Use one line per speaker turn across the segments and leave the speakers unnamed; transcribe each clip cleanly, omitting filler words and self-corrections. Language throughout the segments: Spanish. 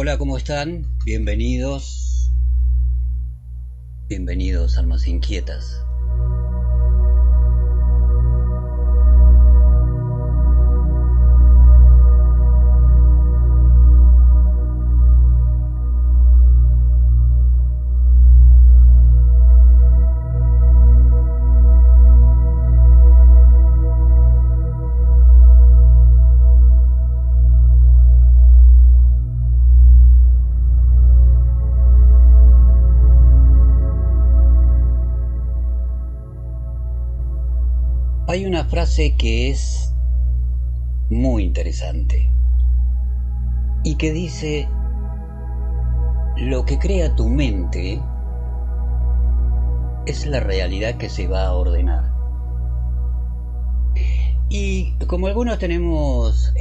Hola, ¿cómo están? Bienvenidos, almas inquietas. Hay una frase que es muy interesante y que dice: lo que crea tu mente es la realidad que se va a ordenar. Y como algunos tenemos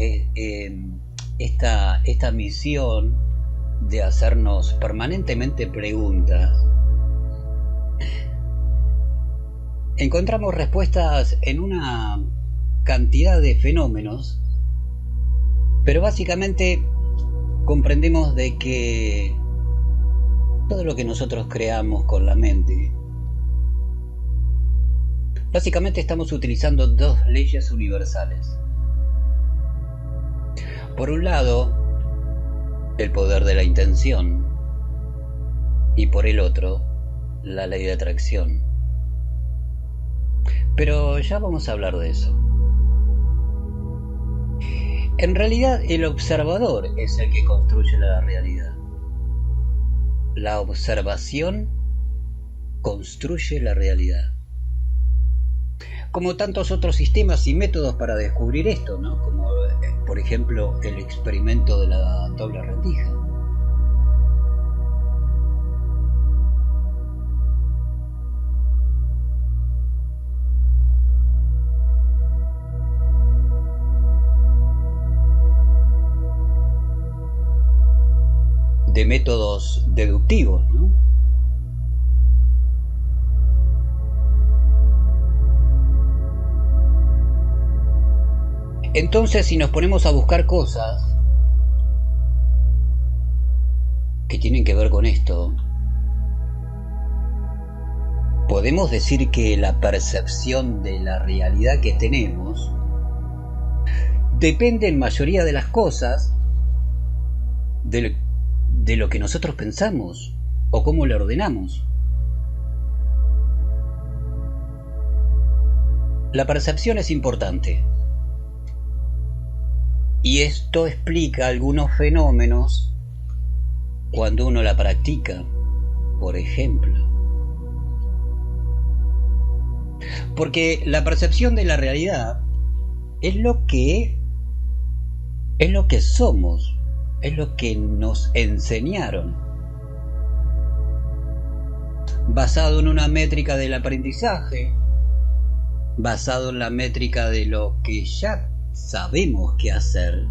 esta misión de hacernos permanentemente preguntas, encontramos respuestas en una cantidad de fenómenos, pero básicamente comprendemos de que todo lo que nosotros creamos con la mente, básicamente estamos utilizando dos leyes universales. Por un lado, el poder de la intención, y por el otro, la ley de atracción. Pero ya vamos a hablar de eso. En realidad, el observador es el que construye la realidad. La observación construye la realidad. Como tantos otros sistemas y métodos para descubrir esto, ¿no? Como por ejemplo el experimento de la doble rendija. De métodos deductivos, ¿no? Entonces, si nos ponemos a buscar cosas que tienen que ver con esto, podemos decir que la percepción de la realidad que tenemos depende en mayoría de las cosas de lo que nosotros pensamos o cómo le ordenamos. La percepción es importante y esto explica algunos fenómenos cuando uno la practica. Por ejemplo, porque la percepción de la realidad es lo que somos, es lo que nos enseñaron, basado en una métrica del aprendizaje, basado en la métrica de lo que ya sabemos qué hacer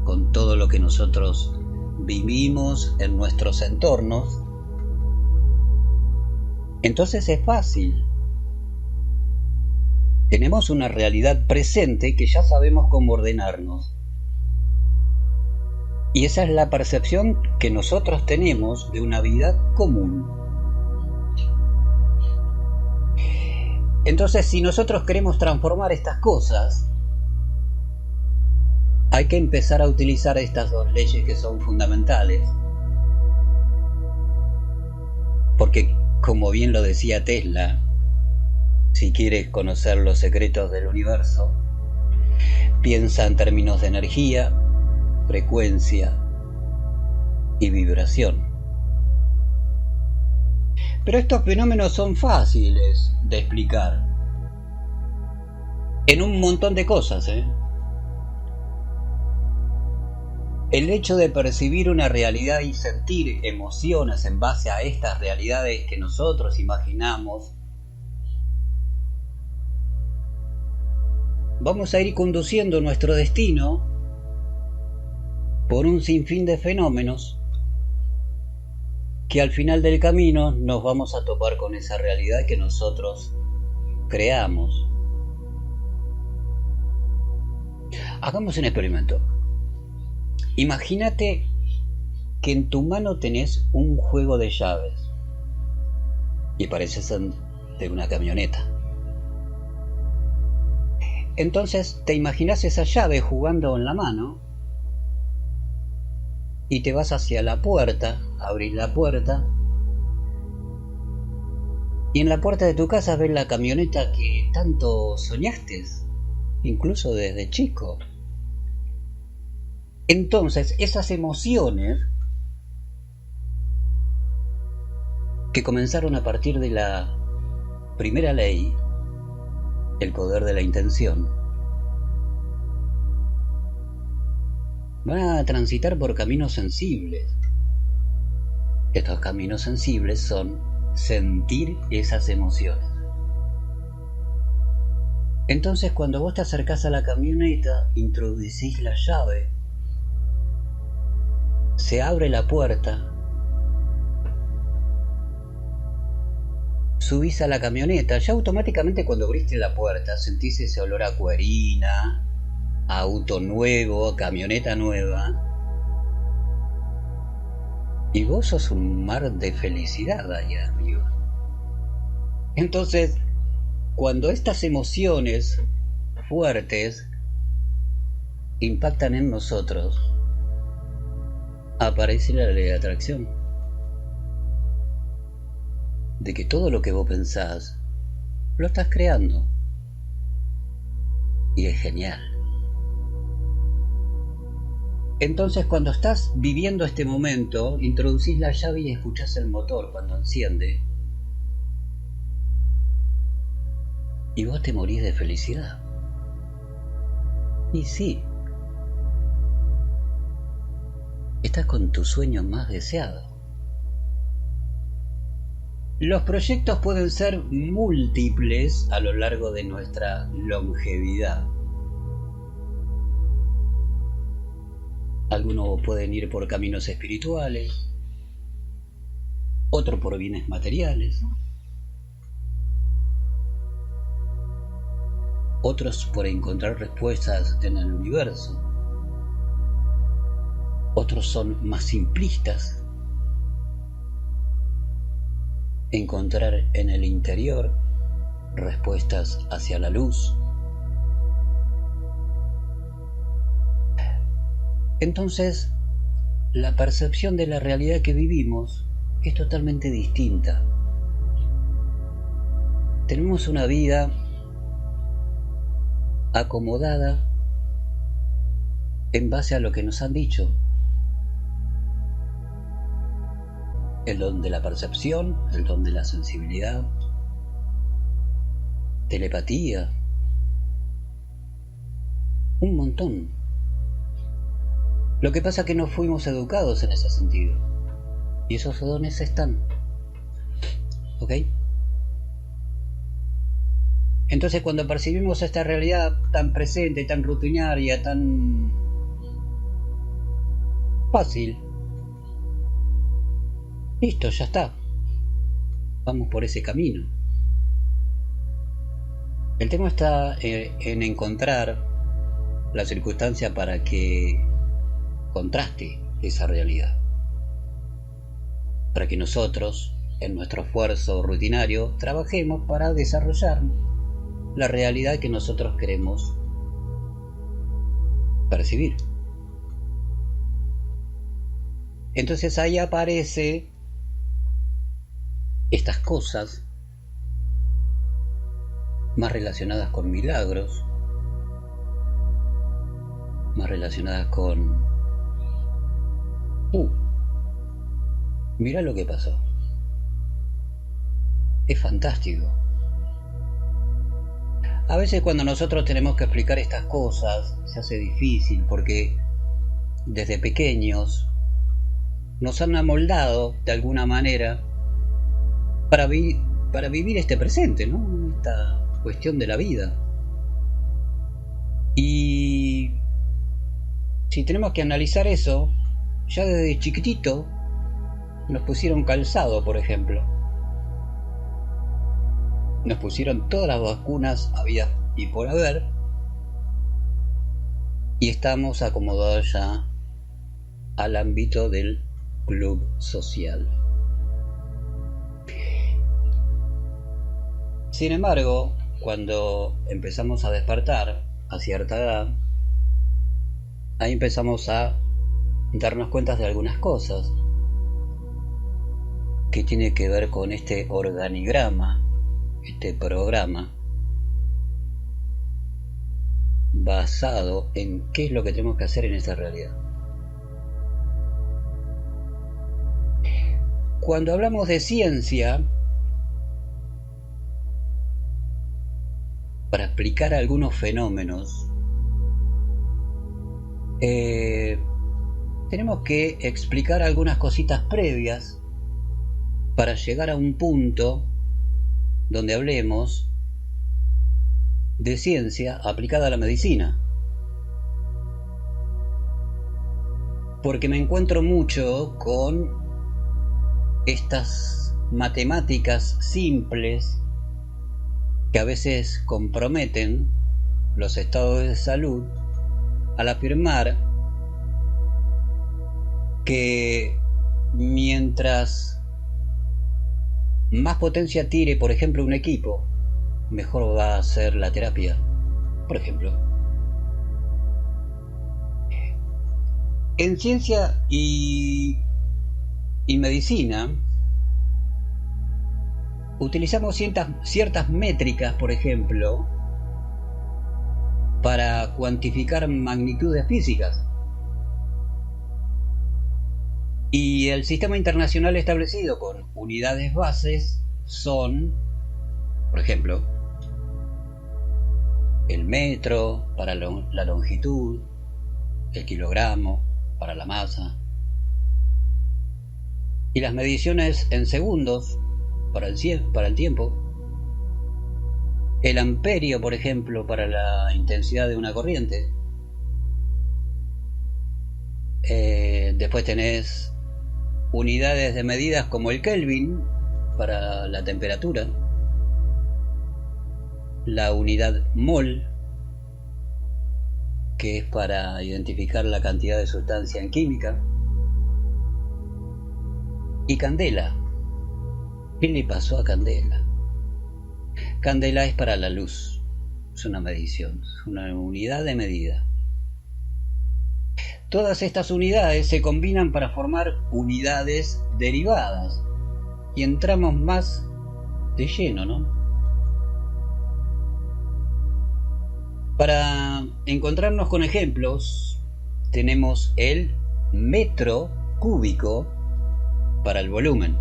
con todo lo que nosotros vivimos en nuestros entornos. Entonces es fácil. Tenemos una realidad presente que ya sabemos cómo ordenarnos. Y esa es la percepción que nosotros tenemos de una vida común. Entonces, si nosotros queremos transformar estas cosas, hay que empezar a utilizar estas dos leyes que son fundamentales. Porque, como bien lo decía Tesla, si quieres conocer los secretos del universo, piensa en términos de energía, frecuencia y vibración. Pero estos fenómenos son fáciles de explicar en un montón de cosas, El hecho de percibir una realidad y sentir emociones en base a estas realidades que nosotros imaginamos, vamos a ir conduciendo nuestro destino por un sinfín de fenómenos que al final del camino nos vamos a topar con esa realidad que nosotros creamos. Hagamos un experimento. Imagínate que en tu mano tenés un juego de llaves y parece ser de una camioneta. Entonces te imaginas esa llave jugando en la mano y te vas hacia la puerta, abrís la puerta y en la puerta de tu casa ves la camioneta que tanto soñaste, incluso desde chico. Entonces esas emociones que comenzaron a partir de la primera ley, el poder de la intención, van a transitar por caminos sensibles. Estos caminos sensibles son sentir esas emociones. Entonces cuando vos te acercás a la camioneta, introducís la llave, se abre la puerta, subís a la camioneta, ya automáticamente cuando abriste la puerta sentís ese olor a cuerina, a auto nuevo, a camioneta nueva. Y vos sos un mar de felicidad ahí arriba. Entonces, cuando estas emociones fuertes impactan en nosotros, aparece la ley de atracción. De que todo lo que vos pensás, lo estás creando. Y es genial. Entonces cuando estás viviendo este momento, introducís la llave y escuchás el motor cuando enciende. Y vos te morís de felicidad. Y sí, estás con tu sueño más deseado. Los proyectos pueden ser múltiples a lo largo de nuestra longevidad. Algunos pueden ir por caminos espirituales, otros por bienes materiales, otros por encontrar respuestas en el universo, otros son más simplistas, encontrar en el interior respuestas hacia la luz. Entonces, la percepción de la realidad que vivimos es totalmente distinta. Tenemos una vida acomodada en base a lo que nos han dicho. El don de la percepción, el don de la sensibilidad, telepatía, un montón. Lo que pasa es que no fuimos educados en ese sentido. Y esos dones están. ¿Ok? Entonces cuando percibimos esta realidad tan presente, tan rutinaria, tan fácil, listo, ya está. Vamos por ese camino. El tema está en encontrar la circunstancia para que contraste esa realidad. Para que nosotros, en nuestro esfuerzo rutinario, trabajemos para desarrollar la realidad que nosotros queremos percibir. Entonces ahí aparece estas cosas más relacionadas con milagros, más relacionadas con mira lo que pasó. Es fantástico. A veces cuando nosotros tenemos que explicar estas cosas se hace difícil porque desde pequeños nos han amoldado de alguna manera para vivir este presente, ¿no? Esta cuestión de la vida. Y si tenemos que analizar eso, ya desde chiquitito nos pusieron calzado, por ejemplo. Nos pusieron todas las vacunas habidas y por haber. Y estamos acomodados ya al ámbito del club social. Sin embargo, cuando empezamos a despertar a cierta edad, ahí empezamos a darnos cuenta de algunas cosas que tiene que ver con este organigrama, este programa basado en qué es lo que tenemos que hacer en esta realidad. Cuando hablamos de ciencia, para explicar algunos fenómenos, tenemos que explicar algunas cositas previas para llegar a un punto donde hablemos de ciencia aplicada a la medicina. Porque me encuentro mucho con estas matemáticas simples que a veces comprometen los estados de salud al afirmar que mientras más potencia tire, por ejemplo, un equipo, mejor va a ser la terapia, por ejemplo. En ciencia y medicina utilizamos ciertas métricas, por ejemplo, para cuantificar magnitudes físicas. Y el sistema internacional establecido con unidades bases son, por ejemplo, el metro para la longitud, el kilogramo para la masa, y las mediciones en segundos para el tiempo, el amperio, por ejemplo, para la intensidad de una corriente. Después tenés unidades de medidas como el Kelvin para la temperatura, la unidad mol, que es para identificar la cantidad de sustancia en química, y candela. ¿Qué le pasó a candela? Candela es para la luz, es una medición, es una unidad de medida. Todas estas unidades se combinan para formar unidades derivadas y entramos más de lleno, ¿no? Para encontrarnos con ejemplos, tenemos el metro cúbico para el volumen.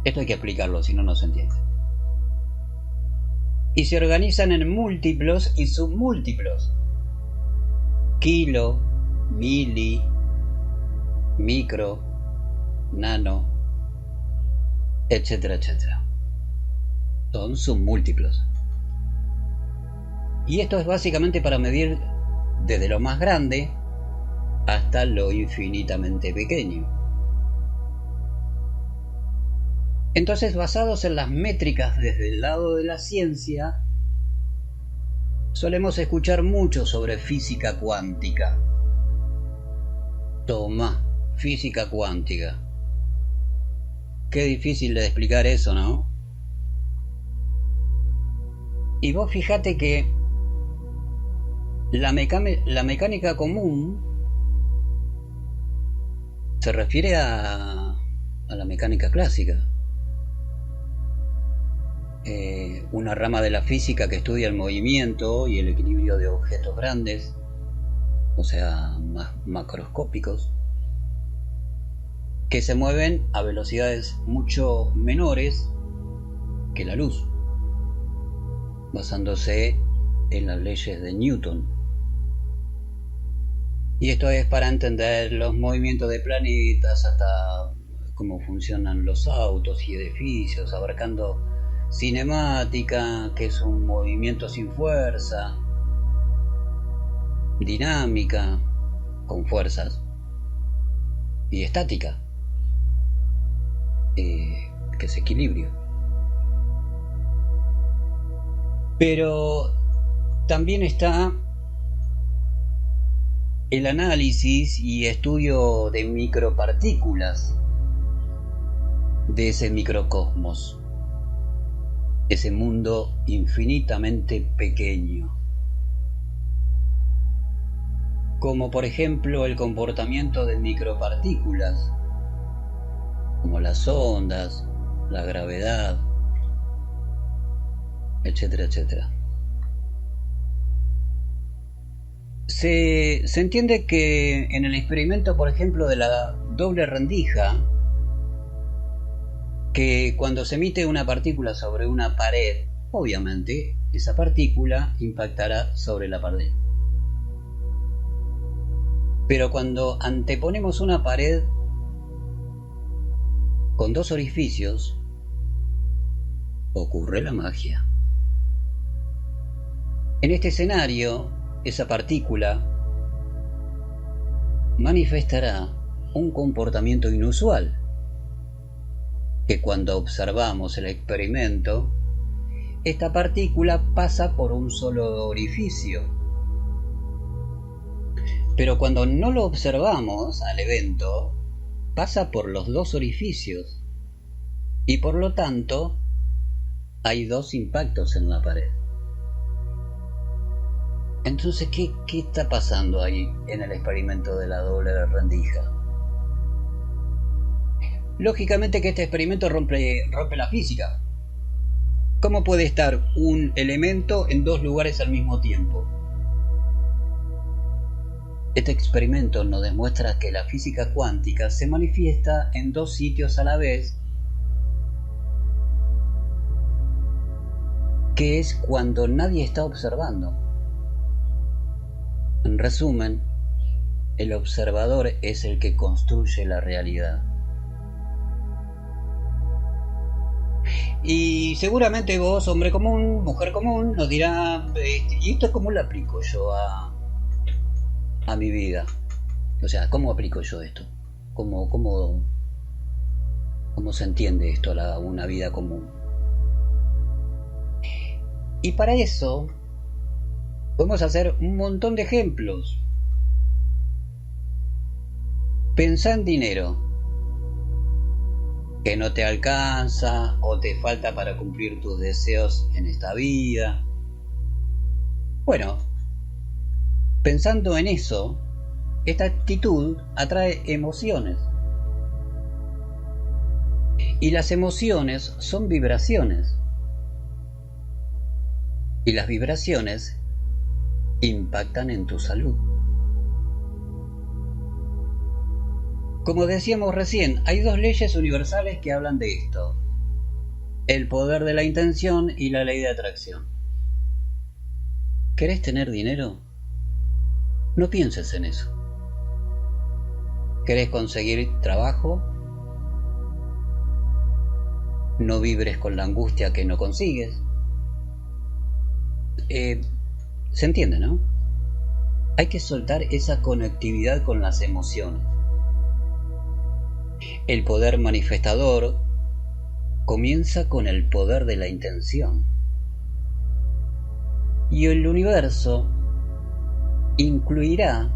Esto hay que explicarlo, si no, no se entiende. Y se organizan en múltiplos y submúltiplos. Kilo, mili, micro, nano, etcétera, etcétera. Son submúltiplos. Y esto es básicamente para medir desde lo más grande hasta lo infinitamente pequeño. Entonces, basados en las métricas desde el lado de la ciencia, solemos escuchar mucho sobre física cuántica. Toma, física cuántica. Qué difícil de explicar eso, ¿no? Y vos fíjate que la mecánica común se refiere a la mecánica clásica. Una rama de la física que estudia el movimiento y el equilibrio de objetos grandes, o sea, más macroscópicos, que se mueven a velocidades mucho menores que la luz, basándose en las leyes de Newton. Y esto es para entender los movimientos de planetas, hasta cómo funcionan los autos y edificios, abarcando cinemática, que es un movimiento sin fuerza, dinámica, con fuerzas, y estática, que es equilibrio. Pero también está el análisis y estudio de micropartículas de ese microcosmos, ese mundo infinitamente pequeño, como por ejemplo el comportamiento de micropartículas, como las ondas, la gravedad, etcétera, etcétera. Se entiende que en el experimento, por ejemplo, de la doble rendija, que cuando se emite una partícula sobre una pared, obviamente esa partícula impactará sobre la pared. Pero cuando anteponemos una pared con dos orificios, ocurre la magia. En este escenario, esa partícula manifestará un comportamiento inusual, que cuando observamos el experimento, esta partícula pasa por un solo orificio. Pero cuando no lo observamos al evento, pasa por los dos orificios y por lo tanto hay dos impactos en la pared. Entonces, ¿qué está pasando ahí en el experimento de la doble rendija? Lógicamente que este experimento rompe la física. ¿Cómo puede estar un elemento en dos lugares al mismo tiempo? Este experimento nos demuestra que la física cuántica se manifiesta en dos sitios a la vez, que es cuando nadie está observando. En resumen, el observador es el que construye la realidad. Y seguramente vos, hombre común, mujer común, nos dirá, ¿y esto cómo lo aplico yo a mi vida? O sea, ¿cómo aplico yo esto? ¿Cómo se entiende esto a una vida común? Y para eso podemos hacer un montón de ejemplos. Pensá en dinero que no te alcanza o te falta para cumplir tus deseos en esta vida. Bueno, pensando en eso, esta actitud atrae emociones. Y las emociones son vibraciones. Y las vibraciones impactan en tu salud. Como decíamos recién, hay dos leyes universales que hablan de esto: el poder de la intención y la ley de atracción. ¿Querés tener dinero? No pienses en eso. ¿Querés conseguir trabajo? No vibres con la angustia que no consigues. Se entiende, ¿no? Hay que soltar esa conectividad con las emociones. El poder manifestador comienza con el poder de la intención. Y el universo incluirá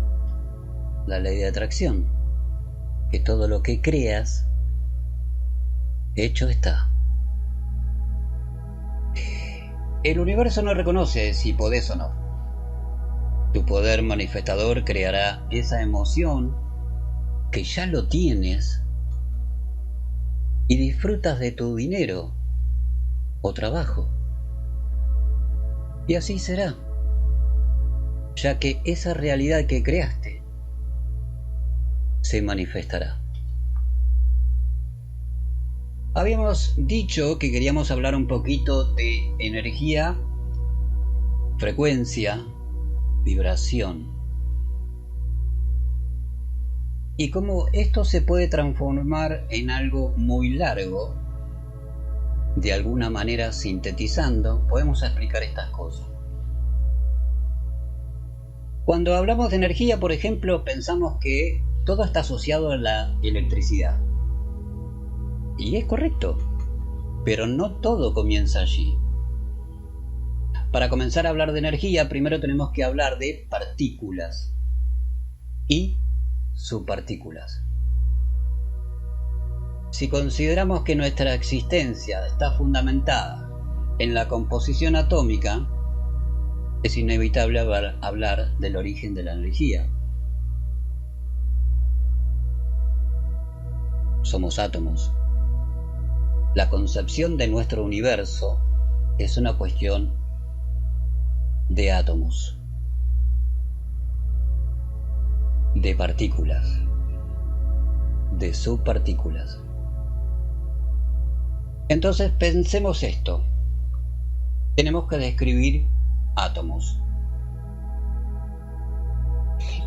la ley de atracción, que todo lo que creas, hecho está. El universo no reconoce si podés o no. Tu poder manifestador creará esa emoción que ya lo tienes y disfrutas de tu dinero o trabajo. Y así será, ya que esa realidad que creaste se manifestará. Habíamos dicho que queríamos hablar un poquito de energía, frecuencia, vibración, y cómo esto se puede transformar en algo muy largo. De alguna manera, sintetizando, podemos explicar estas cosas. Cuando hablamos de energía, por ejemplo, pensamos que todo está asociado a la electricidad. Y es correcto, pero no todo comienza allí. Para comenzar a hablar de energía, primero tenemos que hablar de partículas. y subpartículas. Si consideramos que nuestra existencia está fundamentada en la composición atómica, es inevitable hablar del origen de la energía. Somos átomos. La concepción de nuestro universo es una cuestión de átomos, de partículas, de subpartículas. Entonces pensemos esto. Tenemos que describir átomos.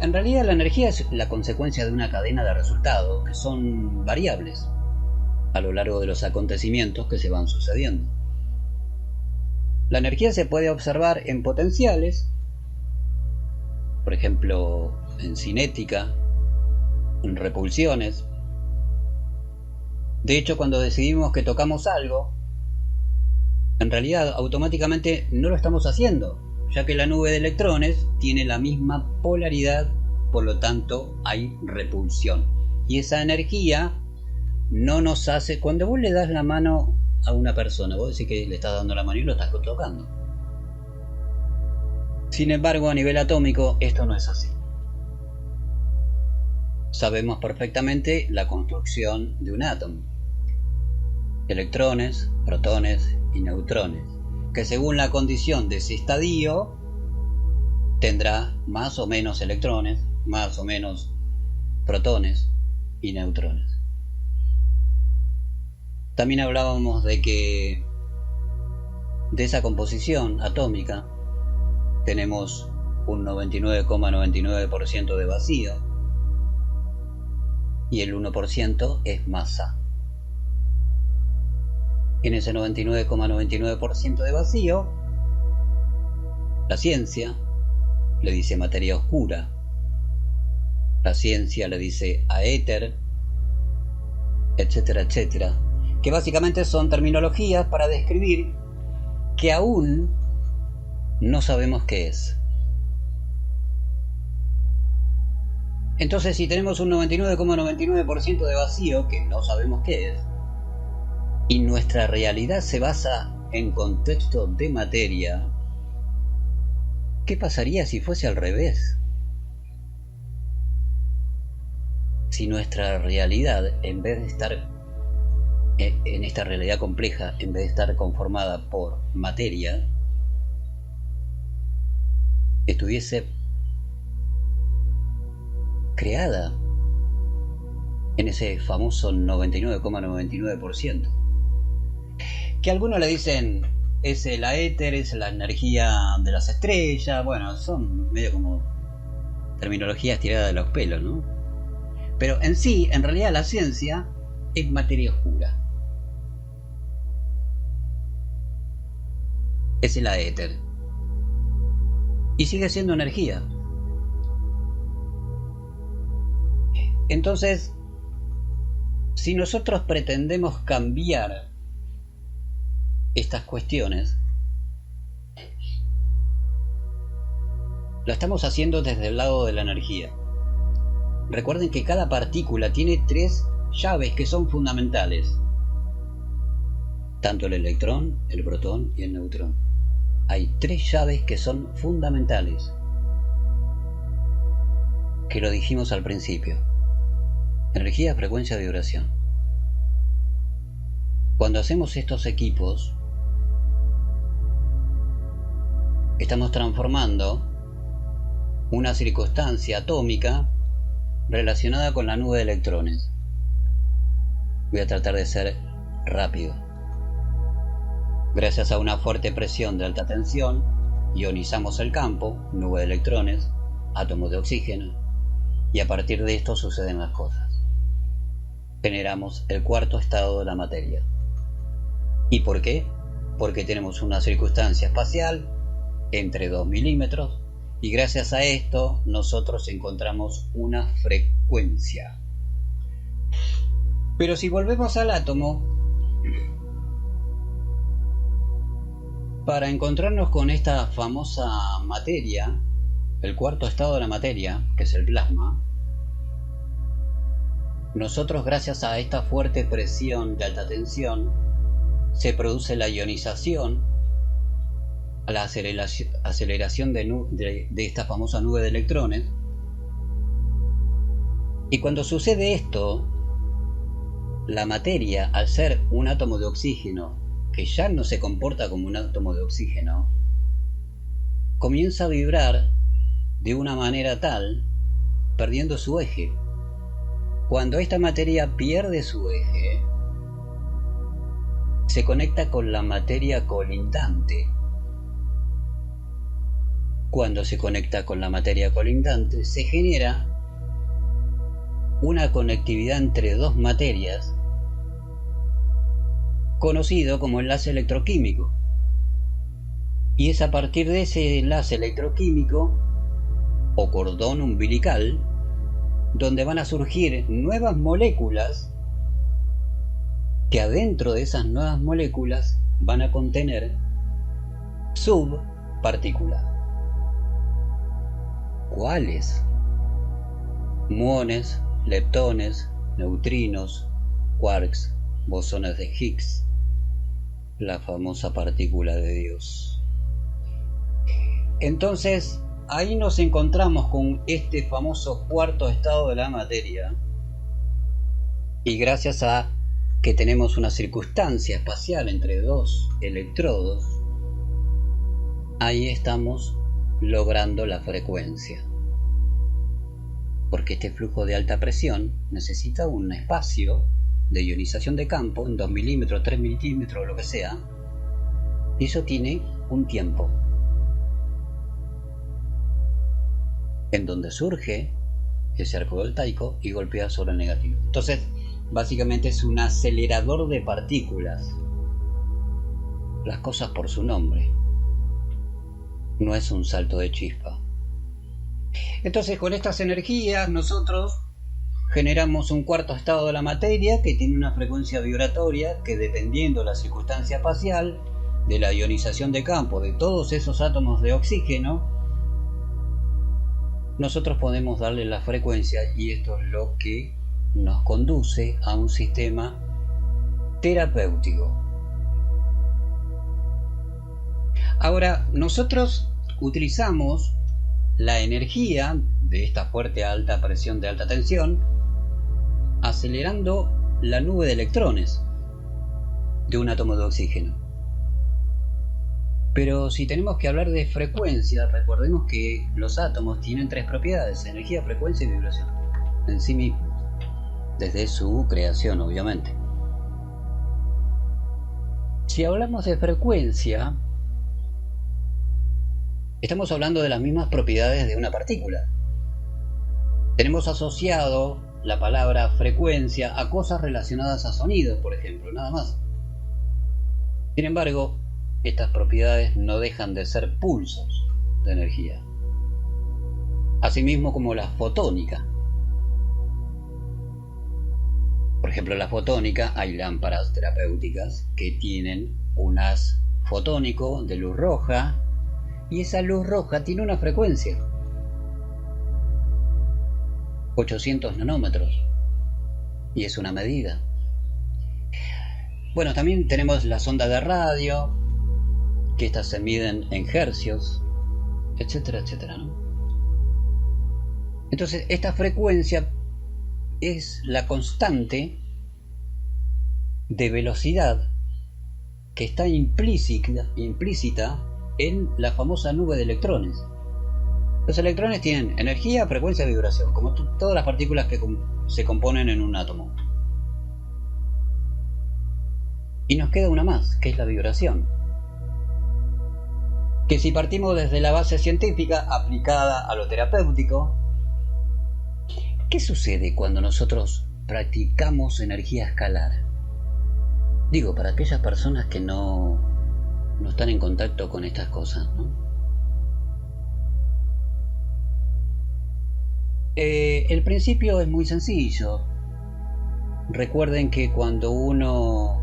En realidad la energía es la consecuencia de una cadena de resultados que son variables a lo largo de los acontecimientos que se van sucediendo. La energía se puede observar en potenciales, por ejemplo en cinética, en repulsiones. De hecho, cuando decidimos que tocamos algo, en realidad automáticamente no lo estamos haciendo, ya que la nube de electrones tiene la misma polaridad, por lo tanto hay repulsión. Y esa energía no nos hace... Cuando vos le das la mano a una persona, vos decís que le estás dando la mano y lo estás tocando. Sin embargo, a nivel atómico esto no es así. Sabemos perfectamente la construcción de un átomo: electrones, protones y neutrones, que según la condición de ese estadio tendrá más o menos electrones, más o menos protones y neutrones. También hablábamos de que de esa composición atómica tenemos un 99,99% de vacío y el 1% es masa. En ese 99,99% de vacío, la ciencia le dice materia oscura, la ciencia le dice aéter, etcétera, etcétera, que básicamente son terminologías para describir que aún no sabemos qué es. Entonces, si tenemos un 99,99% de vacío que no sabemos qué es, y nuestra realidad se basa en contexto de materia, ¿qué pasaría si fuese al revés? Si nuestra realidad, en vez de estar en esta realidad compleja, en vez de estar conformada por materia, estuviese creada en ese famoso 99,99%. Que algunos le dicen es el éter, es la energía de las estrellas. Bueno, son medio como terminologías tiradas de los pelos, ¿no? Pero en sí, en realidad la ciencia es materia oscura. Es el éter. Y sigue siendo energía. Entonces, si nosotros pretendemos cambiar estas cuestiones, lo estamos haciendo desde el lado de la energía. Recuerden que cada partícula tiene 3 llaves que son fundamentales: tanto el electrón, el protón y el neutrón. Hay 3 llaves que son fundamentales, que lo dijimos al principio: energía, frecuencia, vibración. Cuando hacemos estos equipos, estamos transformando una circunstancia atómica relacionada con la nube de electrones. Voy a tratar de ser rápido. Gracias a una fuerte presión de alta tensión, ionizamos el campo, nube de electrones, átomos de oxígeno, y a partir de esto suceden las cosas. Generamos el cuarto estado de la materia. ¿Y por qué? Porque tenemos una circunstancia espacial entre 2 milímetros y gracias a esto nosotros encontramos una frecuencia. Pero si volvemos al átomo, para encontrarnos con esta famosa materia, el cuarto estado de la materia, que es el plasma, nosotros, gracias a esta fuerte presión de alta tensión, se produce la ionización, la aceleración de esta famosa nube de electrones. Y cuando sucede esto, la materia, al ser un átomo de oxígeno, que ya no se comporta como un átomo de oxígeno, comienza a vibrar de una manera tal, perdiendo su eje. Cuando esta materia pierde su eje, se conecta con la materia colindante. Cuando se conecta con la materia colindante, se genera una conectividad entre dos materias, conocido como enlace electroquímico. Y es a partir de ese enlace electroquímico, o cordón umbilical, donde van a surgir nuevas moléculas, que adentro de esas nuevas moléculas van a contener subpartículas. ¿Cuáles? Muones, leptones, neutrinos, quarks, bosones de Higgs, la famosa partícula de Dios. Entonces, ahí nos encontramos con este famoso cuarto estado de la materia, y gracias a que tenemos una circunstancia espacial entre dos electrodos, ahí estamos logrando la frecuencia. Porque este flujo de alta presión necesita un espacio de ionización de campo en 2 milímetros, 3 milímetros, lo que sea, y eso tiene un tiempo en donde surge ese arco voltaico y golpea sobre el negativo. Entonces, básicamente es un acelerador de partículas. Las cosas por su nombre. No es un salto de chispa. Entonces, con estas energías nosotros generamos un cuarto estado de la materia que tiene una frecuencia vibratoria que, dependiendo de la circunstancia espacial, de la ionización de campo de todos esos átomos de oxígeno, nosotros podemos darle la frecuencia, y esto es lo que nos conduce a un sistema terapéutico. Ahora, nosotros utilizamos la energía de esta fuerte alta presión de alta tensión acelerando la nube de electrones de un átomo de oxígeno. Pero si tenemos que hablar de frecuencia, recordemos que los átomos tienen tres propiedades: energía, frecuencia y vibración en sí mismos, desde su creación, obviamente. Si hablamos de frecuencia, estamos hablando de las mismas propiedades de una partícula. Tenemos asociado la palabra frecuencia a cosas relacionadas a sonidos, por ejemplo, nada más. Sin embargo, estas propiedades no dejan de ser pulsos de energía, asimismo como la fotónica. Por ejemplo, en la fotónica hay lámparas terapéuticas que tienen un haz fotónico de luz roja, y esa luz roja tiene una frecuencia, 800 nanómetros, y es una medida. Bueno, también tenemos las ondas de radio, que estas se miden en hercios, etcétera, etcétera, ¿no? Entonces, esta frecuencia es la constante de velocidad que está implícita en la famosa nube de electrones. Los electrones tienen energía, frecuencia y vibración, como todas las partículas que se componen en un átomo. Y nos queda una más, que es la vibración. Que si partimos desde la base científica aplicada a lo terapéutico, ¿qué sucede cuando nosotros practicamos energía escalar? Digo, para aquellas personas que no están en contacto con estas cosas, ¿no? El principio es muy sencillo. Recuerden que cuando uno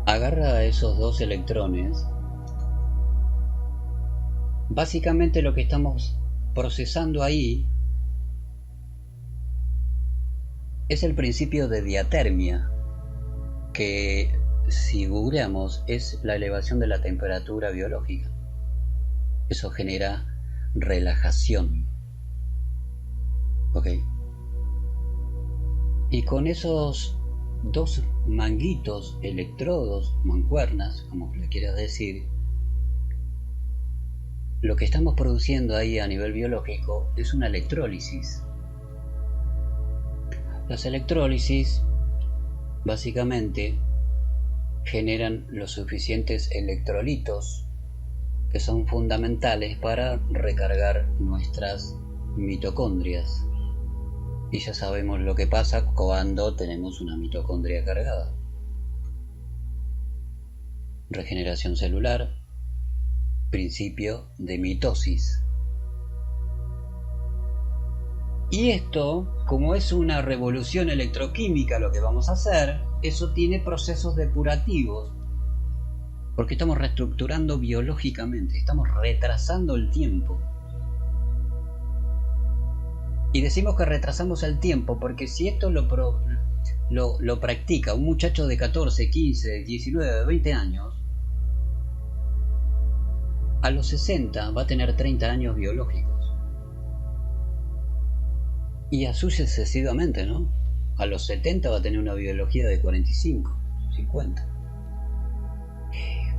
agarra esos dos electrones, básicamente lo que estamos procesando ahí es el principio de diatermia, que si googleamos es la elevación de la temperatura biológica. Eso genera relajación. ¿Ok? Y con esos dos manguitos, electrodos, mancuernas, como le quieras decir, lo que estamos produciendo ahí a nivel biológico es una electrólisis. Las electrólisis básicamente generan los suficientes electrolitos que son fundamentales para recargar nuestras mitocondrias. Y ya sabemos lo que pasa cuando tenemos una mitocondria cargada. Regeneración celular, principio de mitosis. Y esto, como es una revolución electroquímica lo que vamos a hacer, eso tiene procesos depurativos, porque estamos reestructurando biológicamente, estamos retrasando el tiempo. Y decimos que retrasamos el tiempo porque si esto lo practica un muchacho de 14, 15, 19, 20 años, a los 60 va a tener 30 años biológicos. Y así sucesivamente, ¿no? A los 70 va a tener una biología de 45, 50.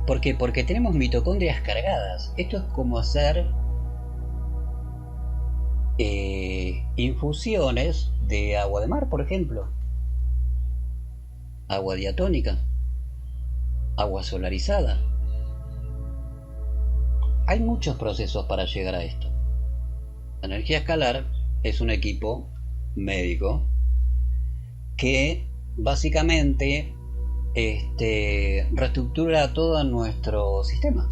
¿Por qué? Porque tenemos mitocondrias cargadas. Esto es como hacer infusiones de agua de mar, por ejemplo. Agua diatónica. Agua solarizada. Hay muchos procesos para llegar a esto. La energía escalar es un equipo médico que básicamente reestructura todo nuestro sistema.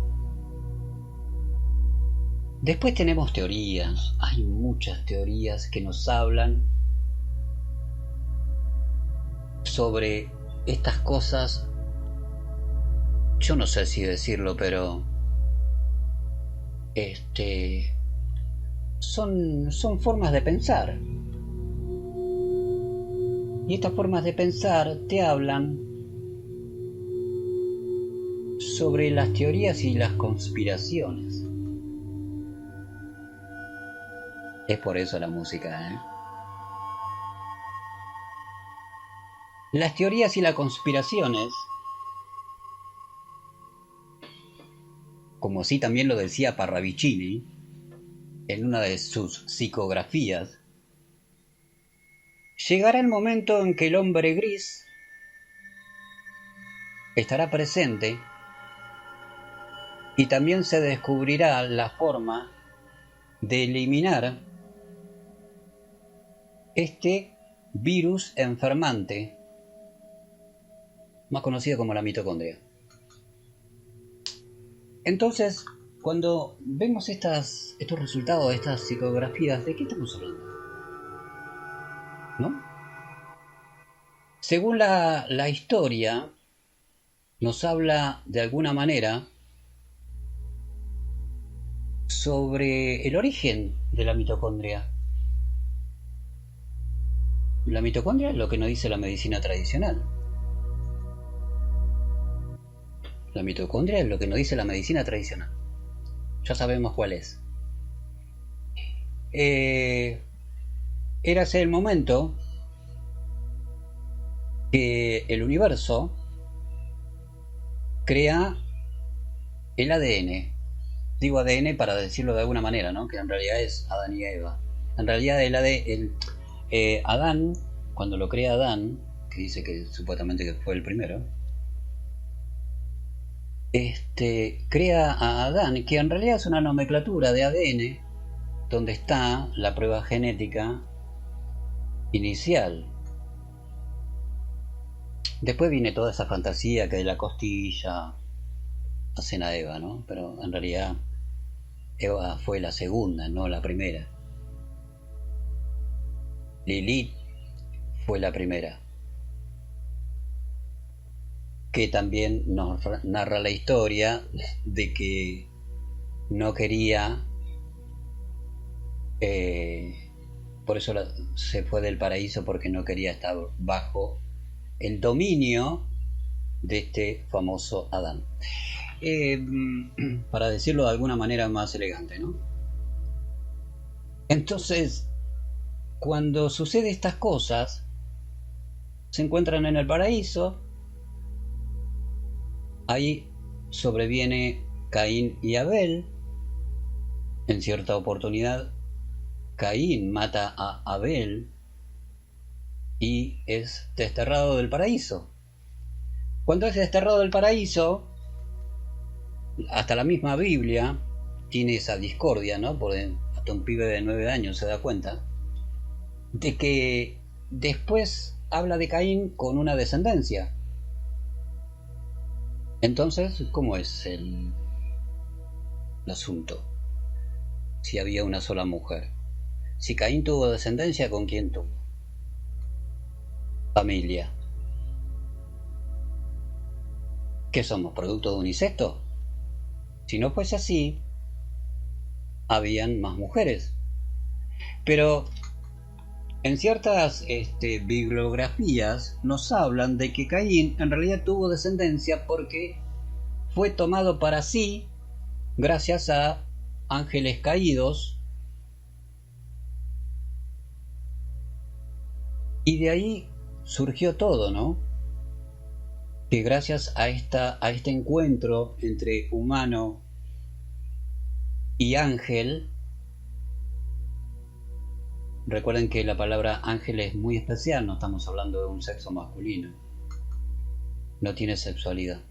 Después tenemos teorías, hay muchas teorías que nos hablan sobre estas cosas. Yo no sé si decirlo, pero son formas de pensar. Y estas formas de pensar te hablan sobre las teorías y las conspiraciones. Es por eso la música, ¿eh? Las teorías y las conspiraciones, como así también lo decía Parravicini en una de sus psicografías, llegará el momento en que el hombre gris estará presente y también se descubrirá la forma de eliminar este virus enfermante, más conocido como la mitocondria. Entonces, cuando vemos estos resultados de estas psicografías, ¿de qué estamos hablando? ¿No? Según la historia, nos habla de alguna manera sobre el origen de la mitocondria. La mitocondria es lo que nos dice la medicina tradicional. La mitocondria es lo que nos dice la medicina tradicional. Ya sabemos cuál es. Érase el momento que el universo crea el ADN. Digo ADN para decirlo de alguna manera, ¿no? Que en realidad es Adán y Eva. En realidad Adán, cuando lo crea Adán, que dice que supuestamente que fue el primero, crea a Adán, que en realidad es una nomenclatura de ADN, donde está la prueba genética inicial. Después viene toda esa fantasía que de la costilla hacen a Eva, ¿no? Pero en realidad Eva fue la segunda, no la primera. Lilith fue la primera, que también nos narra la historia de que no quería Por eso se fue del paraíso, porque no quería estar bajo el dominio de este famoso Adán. Para decirlo de alguna manera más elegante, ¿no? Entonces, cuando sucede estas cosas, se encuentran en el paraíso, ahí sobreviene Caín y Abel. En cierta oportunidad, Caín mata a Abel y es desterrado del paraíso. Cuando es desterrado del paraíso, hasta la misma Biblia tiene esa discordia, ¿no? Porque hasta un pibe de 9 años se da cuenta de que después habla de Caín con una descendencia. Entonces, ¿cómo es el asunto? Si había una sola mujer. Si Caín tuvo descendencia, ¿con quién tuvo? Familia. ¿Qué somos? ¿Producto de un incesto? Si no fuese así, habían más mujeres. Pero en ciertas bibliografías nos hablan de que Caín en realidad tuvo descendencia porque fue tomado para sí gracias a ángeles caídos, y de ahí surgió todo, ¿no? Que gracias a este encuentro entre humano y ángel, recuerden que la palabra ángel es muy especial, no estamos hablando de un sexo masculino, no tiene sexualidad.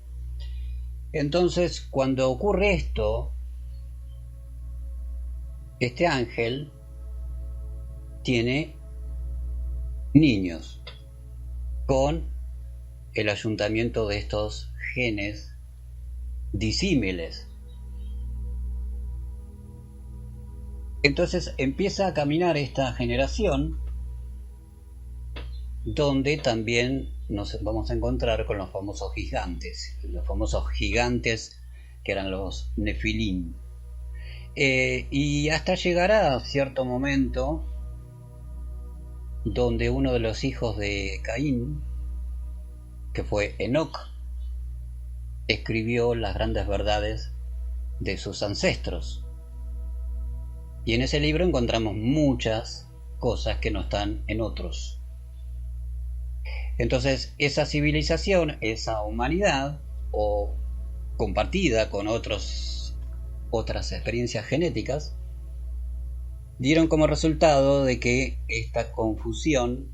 Entonces, cuando ocurre esto, este ángel tiene niños con el ayuntamiento de estos genes disímiles. Entonces empieza a caminar esta generación donde también nos vamos a encontrar con los famosos gigantes que eran los Nefilim. Y hasta llegará a cierto momento donde uno de los hijos de Caín, que fue Enoc, escribió las grandes verdades de sus ancestros. Y en ese libro encontramos muchas cosas que no están en otros. Entonces, esa civilización, esa humanidad, o compartida con otras experiencias genéticas, dieron como resultado de que esta confusión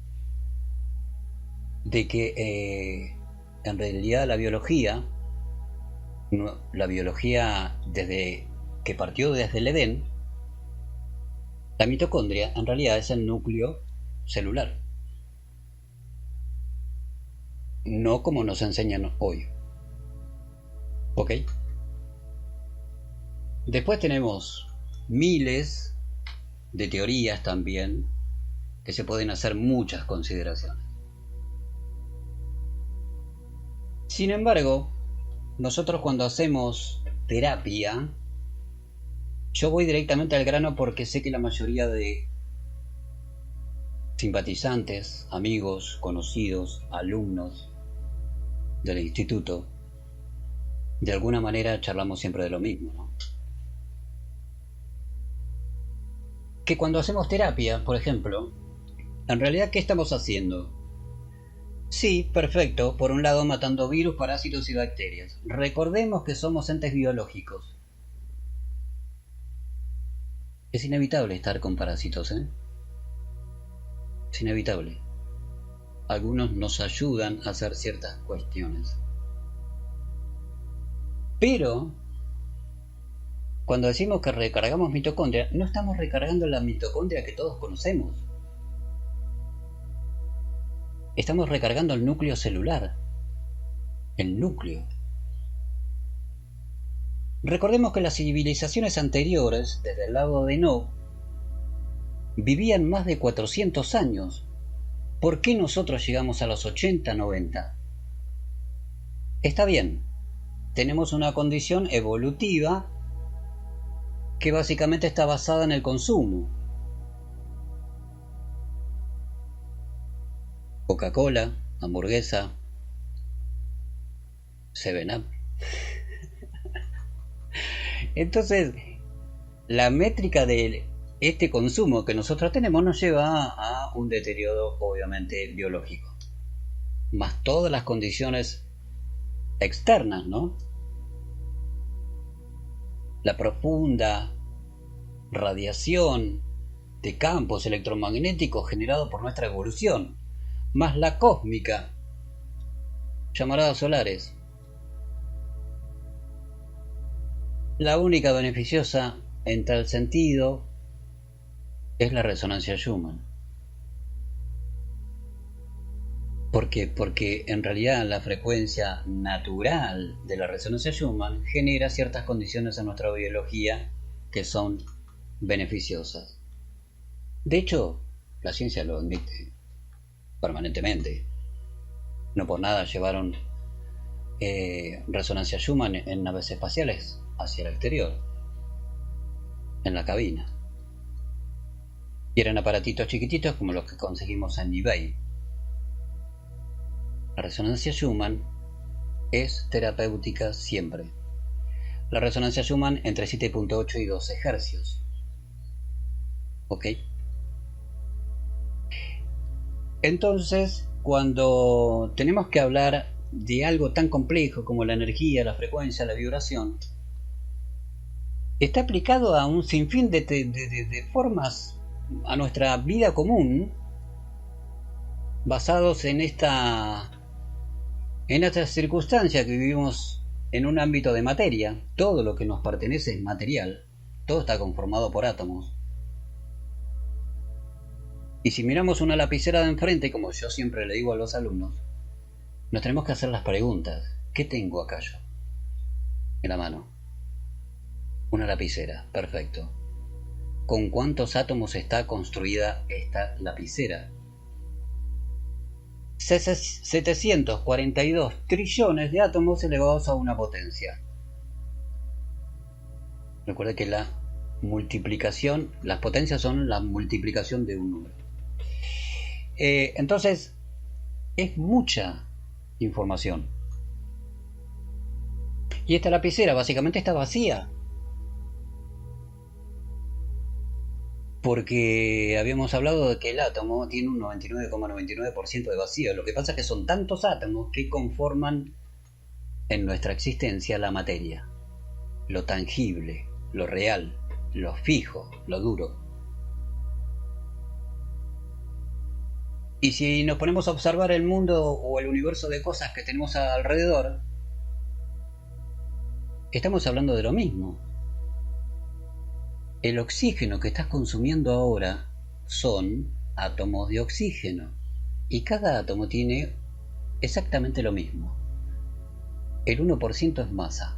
de que en realidad la biología desde que partió desde el Edén, la mitocondria en realidad es el núcleo celular, no como nos enseñan hoy. ¿Ok? Después tenemos miles de teorías también, que se pueden hacer muchas consideraciones. Sin embargo, nosotros cuando hacemos terapia, yo voy directamente al grano porque sé que la mayoría de simpatizantes, amigos, conocidos, alumnos del instituto, de alguna manera charlamos siempre de lo mismo, ¿no? Que cuando hacemos terapia, por ejemplo, en realidad, ¿qué estamos haciendo? Sí, perfecto, por un lado matando virus, parásitos y bacterias. Recordemos que somos entes biológicos. Es inevitable estar con parásitos, ¿eh? Es inevitable. Algunos nos ayudan a hacer ciertas cuestiones. Pero cuando decimos que recargamos mitocondria, no estamos recargando la mitocondria que todos conocemos. Estamos recargando el núcleo celular. El núcleo. Recordemos que las civilizaciones anteriores, desde el lado de Enoch, vivían más de 400 años. ¿Por qué nosotros llegamos a los 80, 90? Está bien. Tenemos una condición evolutiva que básicamente está basada en el consumo. Coca-Cola, hamburguesa, 7-Up. Entonces, la métrica de este consumo que nosotros tenemos nos lleva a un deterioro obviamente biológico, más todas las condiciones externas, ¿no? La profunda radiación de campos electromagnéticos generados por nuestra evolución, más la cósmica, llamaradas solares. La única beneficiosa en tal sentido es la resonancia Schumann. ¿Por qué? Porque en realidad la frecuencia natural de la resonancia Schumann genera ciertas condiciones en nuestra biología que son beneficiosas. De hecho, la ciencia lo admite permanentemente. No por nada llevaron resonancia Schumann en naves espaciales hacia el exterior, en la cabina. Y eran aparatitos chiquititos como los que conseguimos en eBay. La resonancia Schumann es terapéutica siempre. La resonancia Schumann entre 7.8 y 12 Hz. ¿Ok? Entonces, cuando tenemos que hablar de algo tan complejo como la energía, la frecuencia, la vibración, está aplicado a un sinfín de formas a nuestra vida común, basados en esta circunstancia que vivimos en un ámbito de materia. Todo lo que nos pertenece es material, todo está conformado por átomos. Y si miramos una lapicera de enfrente, como yo siempre le digo a los alumnos, nos tenemos que hacer las preguntas. ¿Qué tengo acá yo en la mano? Una lapicera, perfecto. ¿Con cuántos átomos está construida esta lapicera? 742 trillones de átomos elevados a una potencia. Recuerda que la multiplicación, las potencias son la multiplicación de un número. Entonces, es mucha información. Y esta lapicera básicamente está vacía. Porque habíamos hablado de que el átomo tiene un 99,99% de vacío. Lo que pasa es que son tantos átomos que conforman en nuestra existencia la materia. Lo tangible, lo real, lo fijo, lo duro. Y si nos ponemos a observar el mundo o el universo de cosas que tenemos alrededor, estamos hablando de lo mismo. El oxígeno que estás consumiendo ahora son átomos de oxígeno. Y cada átomo tiene exactamente lo mismo. El 1% es masa.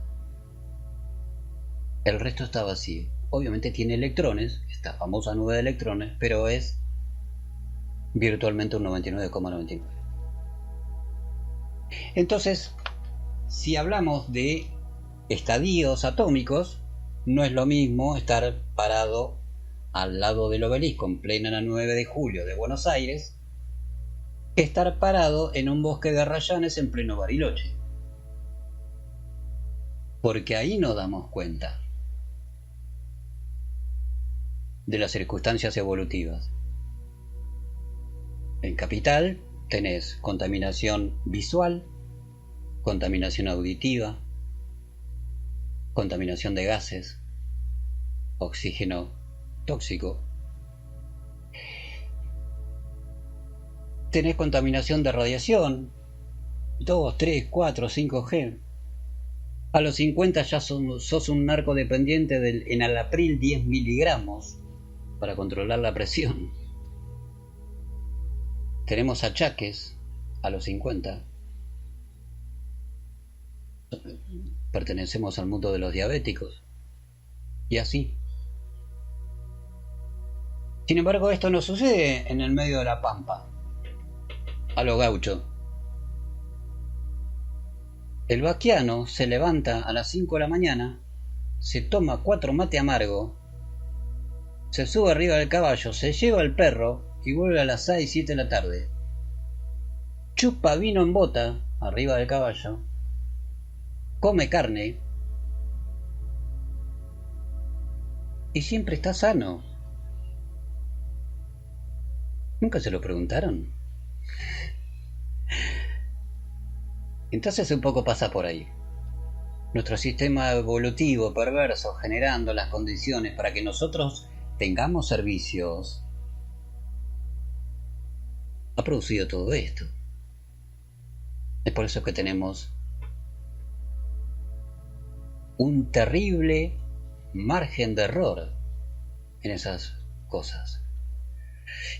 El resto está vacío. Obviamente tiene electrones, esta famosa nube de electrones, pero es virtualmente un 99,99. Entonces, si hablamos de estadios atómicos, no es lo mismo estar parado al lado del obelisco en plena 9 de julio de Buenos Aires que estar parado en un bosque de arrayanes en pleno Bariloche. Porque ahí nos damos cuenta de las circunstancias evolutivas. En Capital tenés contaminación visual, contaminación auditiva, contaminación de gases, oxígeno tóxico. Tenés contaminación de radiación, 2, 3, 4, 5G. A los 50 ya sos un narcodependiente del enalapril 10 miligramos para controlar la presión. Tenemos achaques a los 50. Pertenecemos al mundo de los diabéticos. Y así. Sin embargo, esto no sucede en el medio de la pampa, a lo gaucho. El vaquiano se levanta a las 5 de la mañana, se toma 4 mate amargo, se sube arriba del caballo, se lleva al perro y vuelve a las 6, 7 de la tarde. chupa vino en bota arriba del caballo, come carne y siempre está sano. ¿Nunca se lo preguntaron? Entonces un poco pasa por ahí. Nuestro sistema evolutivo perverso generando las condiciones para que nosotros tengamos servicios ha producido todo esto. Es por eso que tenemos un terrible margen de error en esas cosas.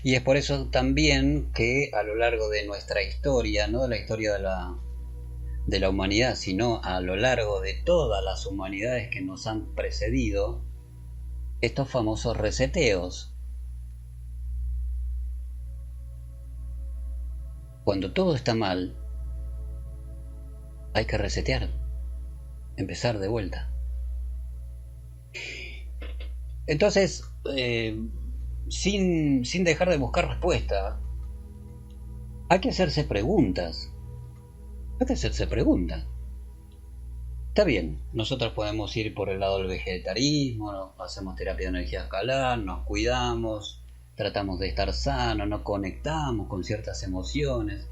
Y es por eso también que a lo largo de nuestra historia, no de la historia de la humanidad, sino a lo largo de todas las humanidades que nos han precedido, estos famosos reseteos. Cuando todo está mal, hay que resetear, empezar de vuelta. Entonces, sin dejar de buscar respuesta, hay que hacerse preguntas. Hay que hacerse preguntas. Está bien, nosotros podemos ir por el lado del vegetarismo, hacemos terapia de energía escalar, nos cuidamos, tratamos de estar sanos, nos conectamos con ciertas emociones,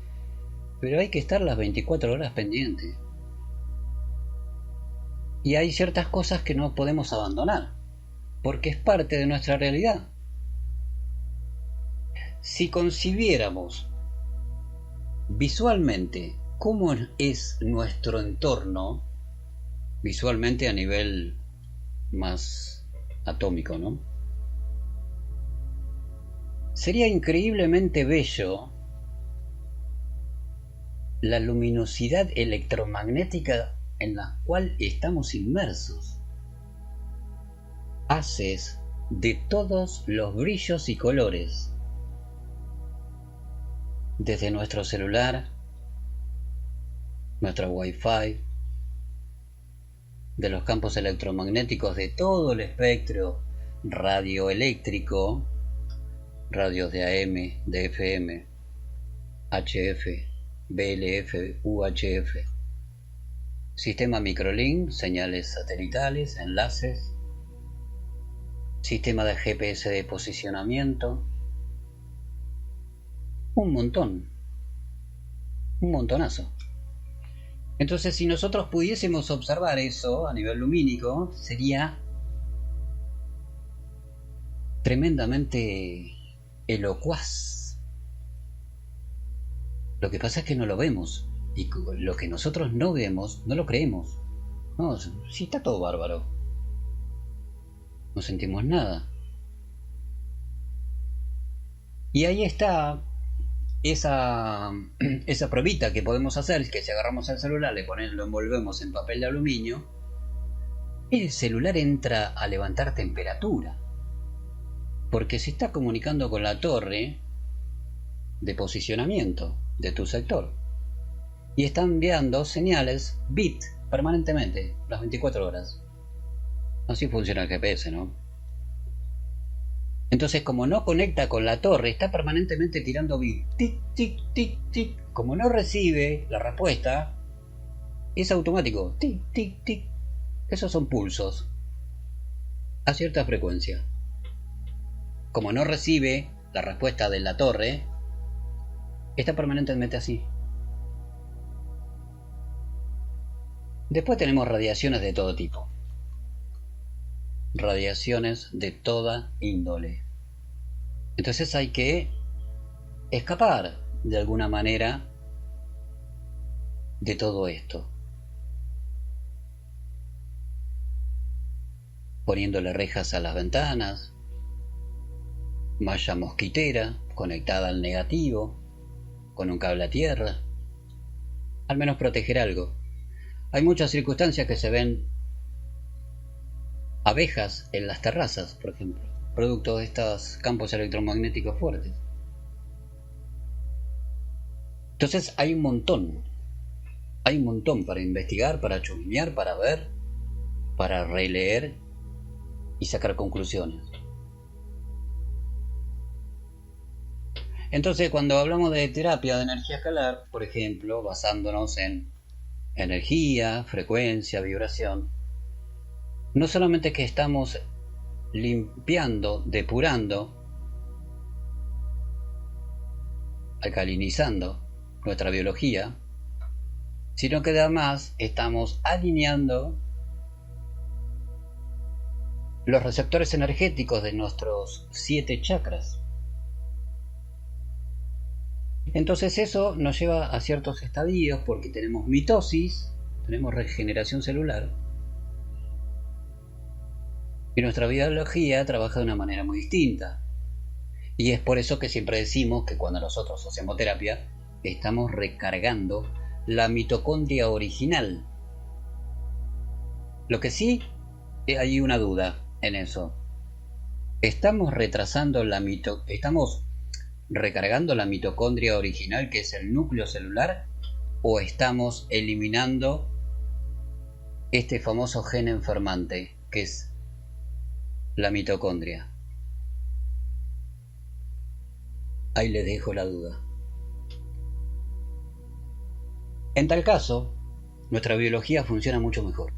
pero hay que estar las 24 horas pendientes. Y hay ciertas cosas que no podemos abandonar, porque es parte de nuestra realidad. Si concibiéramos visualmente cómo es nuestro entorno, visualmente a nivel más atómico, ¿no? Sería increíblemente bello la luminosidad electromagnética en la cual estamos inmersos. Haces de todos los brillos y colores, desde nuestro celular, nuestro Wi-Fi, de los campos electromagnéticos de todo el espectro radioeléctrico, radios de AM, de FM, HF, BLF, UHF, sistema microlink, señales satelitales, enlaces, sistema de GPS de posicionamiento, un montonazo. Entonces, si nosotros pudiésemos observar eso a nivel lumínico, sería tremendamente elocuaz. Lo que pasa es que no lo vemos, y lo que nosotros no vemos, no lo creemos. No, sí, está todo bárbaro. No sentimos nada. Y ahí está esa probita que podemos hacer, que si agarramos el celular, lo envolvemos en papel de aluminio, el celular entra a levantar temperatura, porque se está comunicando con la torre de posicionamiento de tu sector y está enviando señales bit permanentemente, las 24 horas. Así funciona el GPS, ¿no? Entonces, como no conecta con la torre, está permanentemente tirando bit, tic, tic, tic, tic. Como no recibe la respuesta, es automático, tic, tic, tic. Esos son pulsos a cierta frecuencia. Como no recibe la respuesta de la torre, está permanentemente así. Después tenemos radiaciones de todo tipo. Radiaciones de toda índole. Entonces hay que escapar de alguna manera de todo esto, poniéndole rejas a las ventanas, malla mosquitera conectada al negativo con un cable a tierra, al menos proteger algo. Hay muchas circunstancias que se ven abejas en las terrazas, por ejemplo, producto de estos campos electromagnéticos fuertes. Entonces hay un montón para investigar, para chusmear, para ver, para releer y sacar conclusiones. Entonces, cuando hablamos de terapia de energía escalar, por ejemplo, basándonos en energía, frecuencia, vibración, no solamente que estamos limpiando, depurando, alcalinizando nuestra biología, sino que además estamos alineando los receptores energéticos de nuestros 7 chakras. Entonces eso nos lleva a ciertos estadios porque tenemos mitosis, tenemos regeneración celular, y nuestra biología trabaja de una manera muy distinta. Y es por eso que siempre decimos que cuando nosotros hacemos terapia, estamos recargando la mitocondria original. Lo que sí, hay una duda en eso. ¿Estamos estamos recargando la mitocondria original, que es el núcleo celular, o estamos eliminando este famoso gen enfermante, que es la mitocondria? Ahí les dejo la duda. En tal caso, nuestra biología funciona mucho mejor.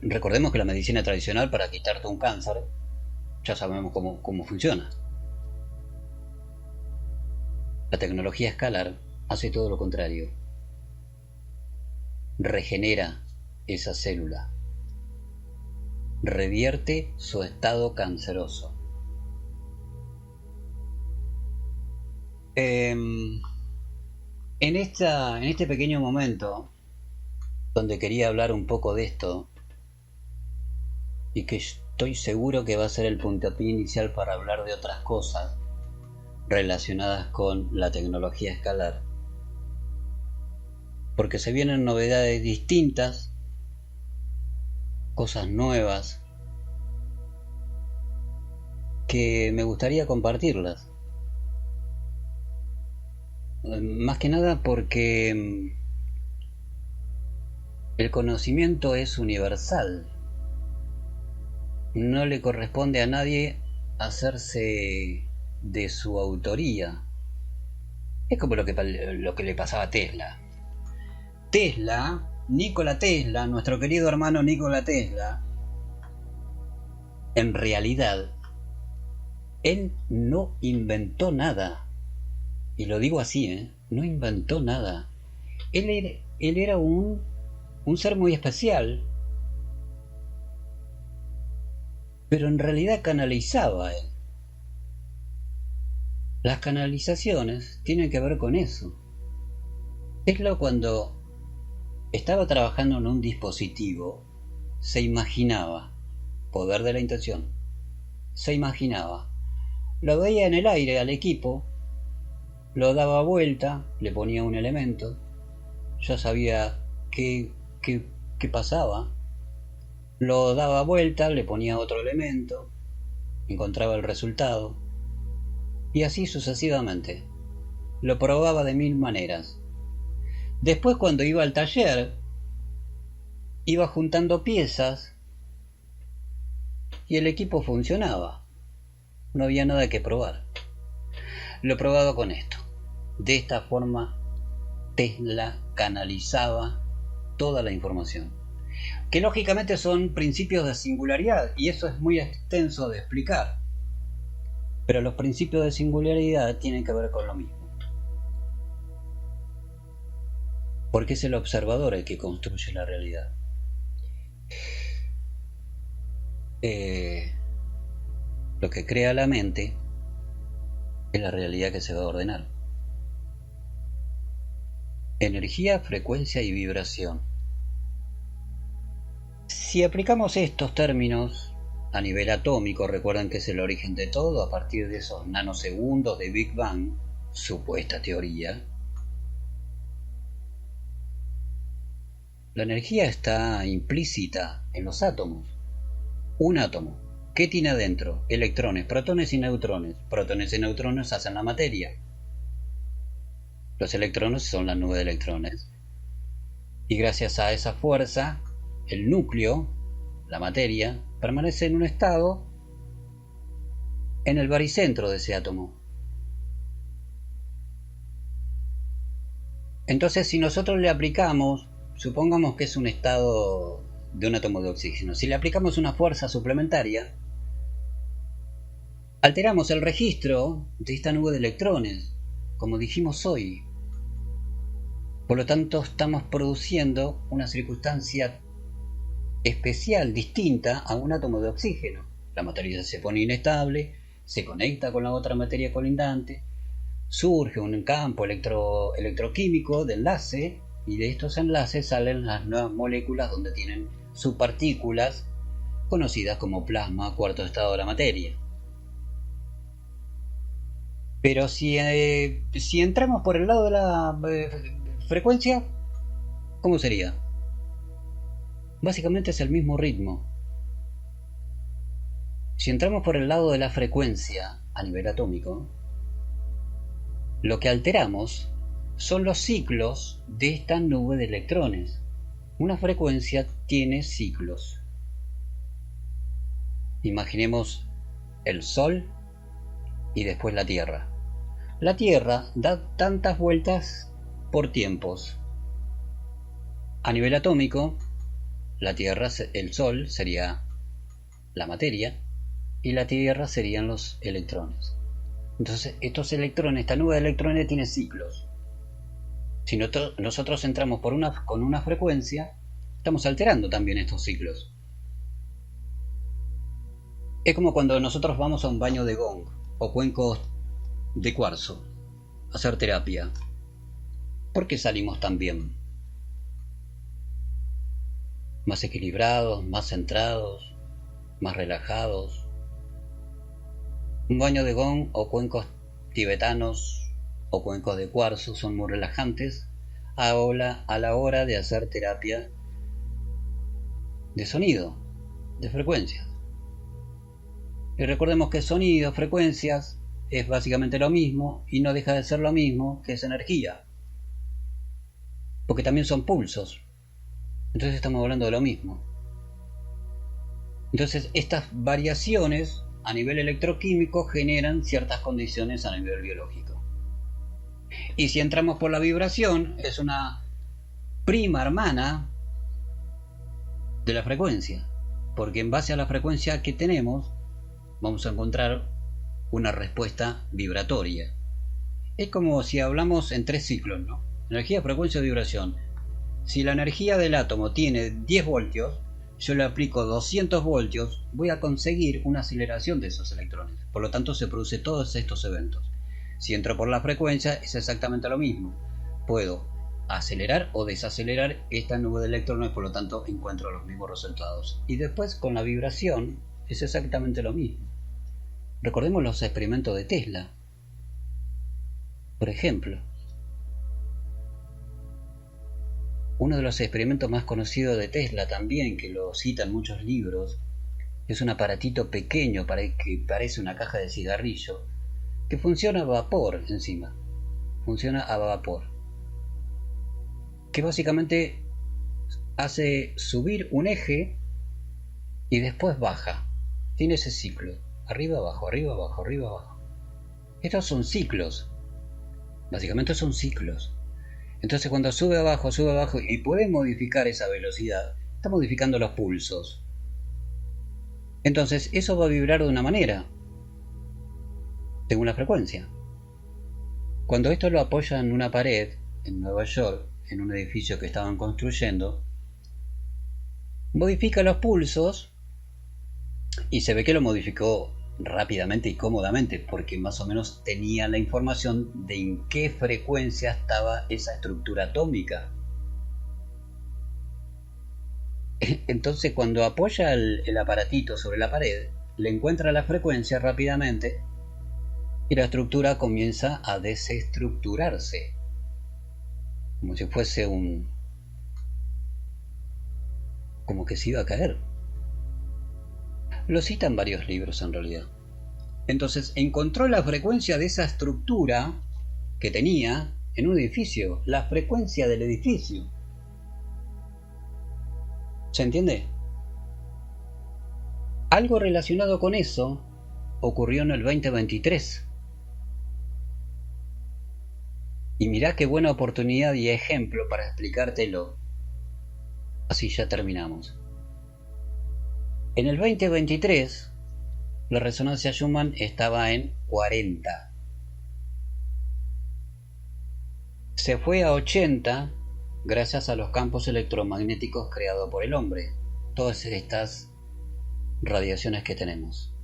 Recordemos que la medicina tradicional, para quitarte un cáncer, ya sabemos cómo funciona. La tecnología escalar hace todo lo contrario. Regenera esa célula. Revierte su estado canceroso. En este pequeño momento, donde quería hablar un poco de esto, y que estoy seguro que va a ser el puntapié inicial para hablar de otras cosas relacionadas con la tecnología escalar, porque se vienen novedades distintas, cosas nuevas, que me gustaría compartirlas. Más que nada porque el conocimiento es universal. No le corresponde a nadie hacerse de su autoría. Es como lo que le pasaba a Tesla. Nikola Tesla, nuestro querido hermano Nikola Tesla, en realidad, él no inventó nada. Y lo digo así, no inventó nada. Él era un ser muy especial, pero en realidad canalizaba él. Las canalizaciones tienen que ver con eso. Tesla, cuando estaba trabajando en un dispositivo, se imaginaba, poder de la intención, se imaginaba, lo veía en el aire al equipo, lo daba vuelta, le ponía un elemento, ya sabía qué pasaba, lo daba vuelta, le ponía otro elemento, encontraba el resultado, y así sucesivamente. Lo probaba de 1000 maneras. Después, cuando iba al taller, iba juntando piezas y el equipo funcionaba. No había nada que probar. Lo he probado con esto. De esta forma, Tesla canalizaba toda la información, que lógicamente son principios de singularidad, y eso es muy extenso de explicar, pero los principios de singularidad tienen que ver con lo mismo, porque es el observador el que construye la realidad. Lo que crea la mente es la realidad que se va a ordenar. Energía, frecuencia y vibración. Si aplicamos estos términos a nivel atómico, recuerden que es el origen de todo, a partir de esos nanosegundos de Big Bang, supuesta teoría, la energía está implícita en los átomos. Un átomo, ¿qué tiene adentro? Electrones, protones y neutrones. Protones y neutrones hacen la materia. Los electrones son la nube de electrones. Y gracias a esa fuerza, el núcleo, la materia, permanece en un estado en el baricentro de ese átomo. Entonces, si nosotros le aplicamos, supongamos que es un estado de un átomo de oxígeno, si le aplicamos una fuerza suplementaria, alteramos el registro de esta nube de electrones, como dijimos hoy. Por lo tanto, estamos produciendo una circunstancia especial, distinta a un átomo de oxígeno. La materia se pone inestable, se conecta con la otra materia colindante, surge un campo electroquímico de enlace, y de estos enlaces salen las nuevas moléculas donde tienen subpartículas conocidas como plasma, cuarto estado de la materia. Pero si entramos por el lado de la frecuencia, ¿cómo sería? Básicamente es el mismo ritmo. Si entramos por el lado de la frecuencia a nivel atómico, lo que alteramos son los ciclos de esta nube de electrones. Una frecuencia tiene ciclos. Imaginemos el Sol y después la Tierra. La Tierra da tantas vueltas por tiempos. A nivel atómico, la Tierra, el Sol sería la materia y la Tierra serían los electrones. Entonces, estos electrones, esta nube de electrones tiene ciclos. Si nosotros entramos con una frecuencia, estamos alterando también estos ciclos. Es como cuando nosotros vamos a un baño de gong o cuencos de cuarzo a hacer terapia. ¿Por qué salimos tan bien? Más equilibrados, más centrados, más relajados. Un baño de gong o cuencos tibetanos o cuencos de cuarzo son muy relajantes a la hora de hacer terapia de sonido, de frecuencias. Y recordemos que sonido, frecuencias, es básicamente lo mismo y no deja de ser lo mismo que es energía. Porque también son pulsos. Entonces estamos hablando de lo mismo. Entonces estas variaciones a nivel electroquímico generan ciertas condiciones a nivel biológico. Y si entramos por la vibración, es una prima hermana de la frecuencia. Porque en base a la frecuencia que tenemos, vamos a encontrar una respuesta vibratoria. Es como si hablamos en tres ciclos, ¿no? Energía, frecuencia, vibración. Si la energía del átomo tiene 10 voltios, yo le aplico 200 voltios, voy a conseguir una aceleración de esos electrones. Por lo tanto, se produce todos estos eventos. Si entro por la frecuencia, es exactamente lo mismo. Puedo acelerar o desacelerar esta nube de electrones, por lo tanto, encuentro los mismos resultados. Y después, con la vibración, es exactamente lo mismo. Recordemos los experimentos de Tesla. Por ejemplo, uno de los experimentos más conocidos de Tesla también, que lo citan muchos libros, es un aparatito pequeño que parece una caja de cigarrillo, que funciona a vapor encima. Funciona a vapor. Que básicamente hace subir un eje y después baja. Tiene ese ciclo. Arriba, abajo, arriba, abajo, arriba, abajo. Estos son ciclos. Básicamente son ciclos. Entonces cuando sube abajo y puede modificar esa velocidad, está modificando los pulsos. Entonces eso va a vibrar de una manera, según la frecuencia. Cuando esto lo apoya en una pared, en Nueva York, en un edificio que estaban construyendo, modifica los pulsos y se ve que lo modificó rápidamente y cómodamente, porque más o menos tenía la información de en qué frecuencia estaba esa estructura atómica. Entonces cuando apoya el aparatito sobre la pared, le encuentra la frecuencia rápidamente y la estructura comienza a desestructurarse, como si fuese como que se iba a caer. Lo citan varios libros en realidad. Entonces encontró la frecuencia de esa estructura que tenía en un edificio, la frecuencia del edificio. ¿Se entiende? Algo relacionado con eso ocurrió en el 2023. Y mirá qué buena oportunidad y ejemplo para explicártelo. Así ya terminamos. En el 2023, la resonancia Schumann estaba en 40. Se fue a 80 gracias a los campos electromagnéticos creados por el hombre. Todas estas radiaciones que tenemos.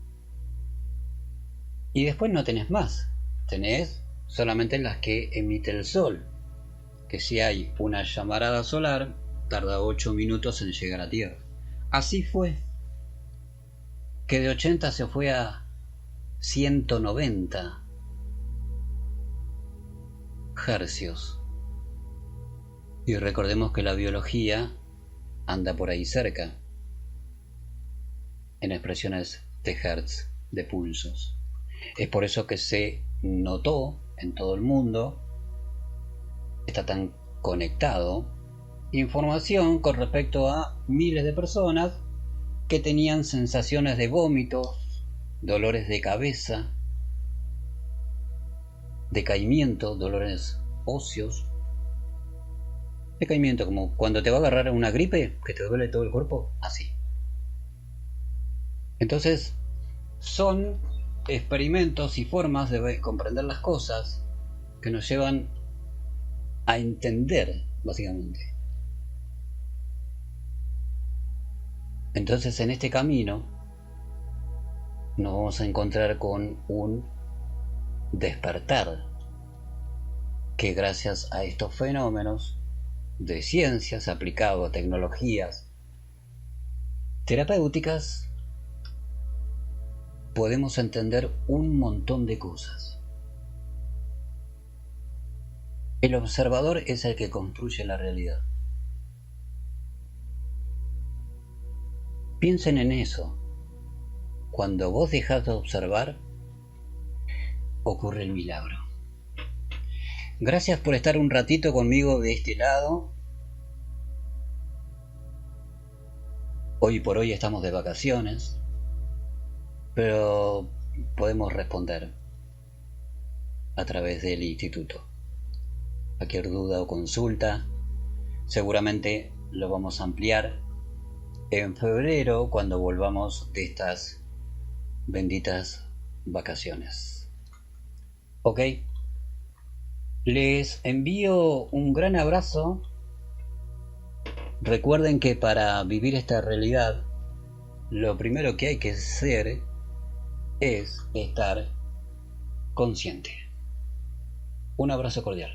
Y después no tenés más. Tenés solamente las que emite el sol. Que si hay una llamarada solar, tarda 8 minutos en llegar a Tierra. Así fue. Que de 80 se fue a 190 hercios. Y recordemos que la biología anda por ahí cerca, en expresiones de hertz, de pulsos. Es por eso que se notó en todo el mundo, está tan conectado, información con respecto a miles de personas que tenían sensaciones de vómitos, dolores de cabeza, decaimiento, dolores óseos, decaimiento como cuando te va a agarrar una gripe, que te duele todo el cuerpo, así. Entonces, son experimentos y formas de comprender las cosas que nos llevan a entender, básicamente. Entonces, en este camino nos vamos a encontrar con un despertar que gracias a estos fenómenos de ciencias aplicado a tecnologías terapéuticas podemos entender un montón de cosas. El observador es el que construye la realidad. Piensen en eso. Cuando vos dejás de observar, ocurre el milagro. Gracias por estar un ratito conmigo de este lado. Hoy por hoy estamos de vacaciones, pero podemos responder a través del instituto. Cualquier duda o consulta, seguramente lo vamos a ampliar en febrero cuando volvamos de estas benditas vacaciones. ¿Ok? Les envío un gran abrazo. Recuerden que para vivir esta realidad, lo primero que hay que hacer es estar consciente. Un abrazo cordial.